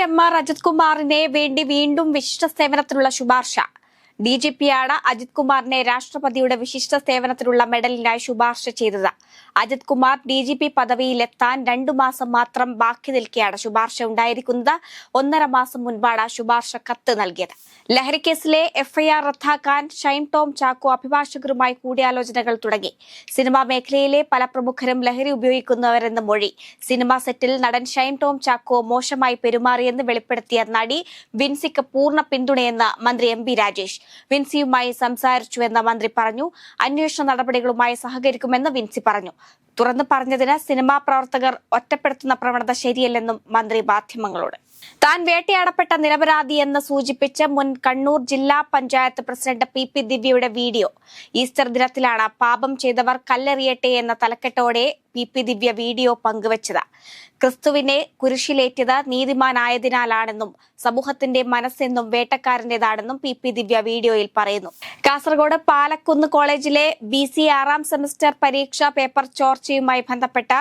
MR Ajith കുമാറിനെ വേണ്ടി വീണ്ടും വിശിഷ്ട സേവനത്തിനുള്ള ശുപാർശ. DGPയാണ് അജിത് കുമാറിനെ രാഷ്ട്രപതിയുടെ വിശിഷ്ട സേവനത്തിനുള്ള മെഡലിനായി ശുപാർശ ചെയ്തത്. അജിത് കുമാർ DGP പദവിയിലെത്താൻ 2 മാസം മാത്രം ബാക്കി നിൽക്കെയാണ് ശുപാർശ ഉണ്ടായിരിക്കുന്നത്. 1.5 മാസം മുൻപാണ് ശുപാർശ കത്ത് നൽകിയത്. ലഹരിക്കേസിലെ FIR റദ്ദാക്കാൻ ഷൈൻ ടോം ചാക്കോ അഭിഭാഷകരുമായി കൂടിയാലോചനകൾ തുടങ്ങി. സിനിമാ മേഖലയിലെ പല പ്രമുഖരും ലഹരി ഉപയോഗിക്കുന്നവരെന്ന മൊഴി. സിനിമാ സെറ്റിൽ നടൻ ഷൈൻ ടോം ചാക്കോ മോശമായി പെരുമാറിയെന്ന് വെളിപ്പെടുത്തിയ നടി വിൻസിക്ക് പൂർണ്ണ പിന്തുണയെന്ന് മന്ത്രി MP രാജേഷ്. വിൻസിയുമായി സംസാരിച്ചുവെന്ന് മന്ത്രി പറഞ്ഞു. അന്വേഷണ നടപടികളുമായി സഹകരിക്കുമെന്ന് വിൻസി പറഞ്ഞു. തുറന്നു പറഞ്ഞതിന് സിനിമാ പ്രവർത്തകർ ഒറ്റപ്പെടുത്തുന്ന പ്രവണത ശരിയല്ലെന്നും മന്ത്രി മാധ്യമങ്ങളോട്. താൻ വേട്ടയാടപ്പെട്ട നിരപരാധിയെന്ന് സൂചിപ്പിച്ച് മുൻ കണ്ണൂർ ജില്ലാ പഞ്ചായത്ത് പ്രസിഡന്റ് PP ദിവ്യയുടെ വീഡിയോ. ഈസ്റ്റർ ദിനത്തിലാണ് പാപം ചെയ്തവർ കല്ലെറിയട്ടെ എന്ന തലക്കെട്ടോടെ PP ദിവ്യ വീഡിയോ പങ്കുവച്ചത്. ക്രിസ്തുവിനെ കുരിശിലേറ്റിയത് നീതിമാനായതിനാലാണെന്നും സമൂഹത്തിന്റെ മനസ്സെന്നും വേട്ടക്കാരന്റേതാണെന്നും PP ദിവ്യ വീഡിയോയിൽ പറയുന്നു. കാസർഗോഡ് പാലക്കുന്ന് കോളേജിലെ BC 6ാം സെമസ്റ്റർ പരീക്ഷാ പേപ്പർ ചോർച്ചയുമായി ബന്ധപ്പെട്ട്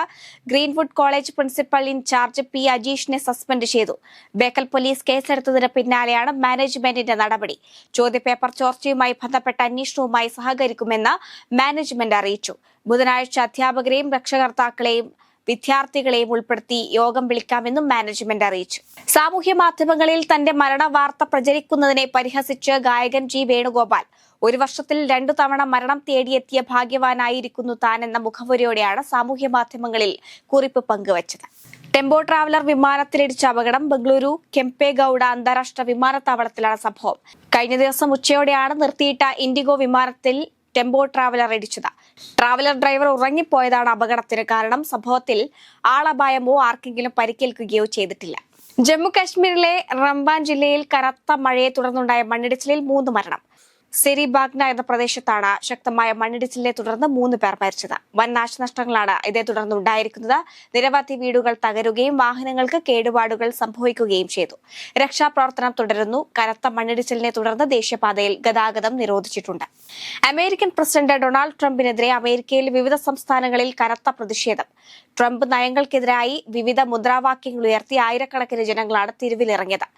Greenwood college principal in charge P അജീഷിനെ സസ്പെൻഡ് ചെയ്തു. ബേക്കൽ പോലീസ് കേസെടുത്തതിന് പിന്നാലെയാണ് മാനേജ്മെന്റിന്റെ നടപടി. ചോദ്യപേപ്പർ ചോർച്ചയുമായി ബന്ധപ്പെട്ട അന്വേഷണവുമായി സഹകരിക്കുമെന്ന് മാനേജ്മെന്റ് അറിയിച്ചു. ബുധനാഴ്ച അധ്യാപകരെയും രക്ഷകർത്താക്കളെയും വിദ്യാർത്ഥികളെയും ഉൾപ്പെടുത്തി യോഗം വിളിക്കാമെന്നും മാനേജ്മെന്റ് അറിയിച്ചു. സാമൂഹ്യ മാധ്യമങ്ങളിൽ തന്റെ മരണ വാർത്ത പ്രചരിക്കുന്നതിനെ പരിഹസിച്ച് ഗായകൻ G വേണുഗോപാൽ 1 വർഷത്തിൽ 2 തവണ മരണം തേടിയെത്തിയ ഭാഗ്യവാനായിരിക്കുന്നു താൻ എന്ന മുഖവുരയോടെയാണ് സാമൂഹ്യ മാധ്യമങ്ങളിൽ കുറിപ്പ് പങ്കുവച്ചത്. ടെമ്പോ ട്രാവലർ വിമാനത്തിലിടിച്ച അപകടം. ബംഗളൂരു കെംപേഗൌഡ അന്താരാഷ്ട്ര വിമാനത്താവളത്തിലാണ് സംഭവം. കഴിഞ്ഞ ദിവസം ഉച്ചയോടെയാണ് നിർത്തിയിട്ട ഇൻഡിഗോ വിമാനത്തിൽ ടെമ്പോ ട്രാവലർ ഇടിച്ചത്. ട്രാവലർ ഡ്രൈവർ ഉറങ്ങിപ്പോയതാണ് അപകടത്തിന് കാരണം. സംഭവത്തിൽ ആളപായമോ ആർക്കെങ്കിലും പരിക്കേൽക്കുകയോ ചെയ്തിട്ടില്ല. ജമ്മു കാശ്മീരിലെ റംബാൻ ജില്ലയിൽ കനത്ത മഴയെ തുടർന്നുണ്ടായ മണ്ണിടിച്ചിലിൽ 3 മരണം. സെരി ബാഗ്ന എന്ന പ്രദേശത്താണ് ശക്തമായ മണ്ണിടിച്ചിലിനെ തുടർന്ന് 3 പേർ മരിച്ചത്. വൻ നാശനഷ്ടങ്ങളാണ് ഇതേ തുടർന്ന് ഉണ്ടായിരിക്കുന്നത്. നിരവധി വീടുകൾ തകരുകയും വാഹനങ്ങൾക്ക് കേടുപാടുകൾ സംഭവിക്കുകയും ചെയ്തു. രക്ഷാപ്രവർത്തനം തുടരുന്നു. കനത്ത മണ്ണിടിച്ചിലിനെ തുടർന്ന് ദേശീയപാതയിൽ ഗതാഗതം നിരോധിച്ചിട്ടുണ്ട്. അമേരിക്കൻ പ്രസിഡന്റ് ഡൊണാൾഡ് ട്രംപിനെതിരെ അമേരിക്കയിൽ വിവിധ സംസ്ഥാനങ്ങളിൽ കനത്ത പ്രതിഷേധം. ട്രംപ് നയങ്ങൾക്കെതിരായി വിവിധ മുദ്രാവാക്യങ്ങൾ ഉയർത്തി ആയിരക്കണക്കിന് ജനങ്ങളാണ് തെരുവിലിറങ്ങിയത്.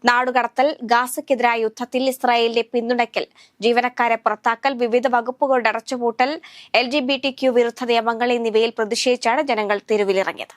നാടുകടത്തൽ, ഗാസയ്ക്കെതിരായ യുദ്ധത്തിൽ ഇസ്രായേലിന്റെ പിന്തുണയ്ക്കൽ, ജീവനക്കാരെ പുറത്താക്കൽ, വിവിധ വകുപ്പുകളുടെ അടച്ചുപൂട്ടൽ, LGBTQ വിരുദ്ധ നിയമങ്ങൾ എന്നിവയിൽ പ്രതിഷേധിച്ചാണ് ജനങ്ങൾ തെരുവിലിറങ്ങിയത്.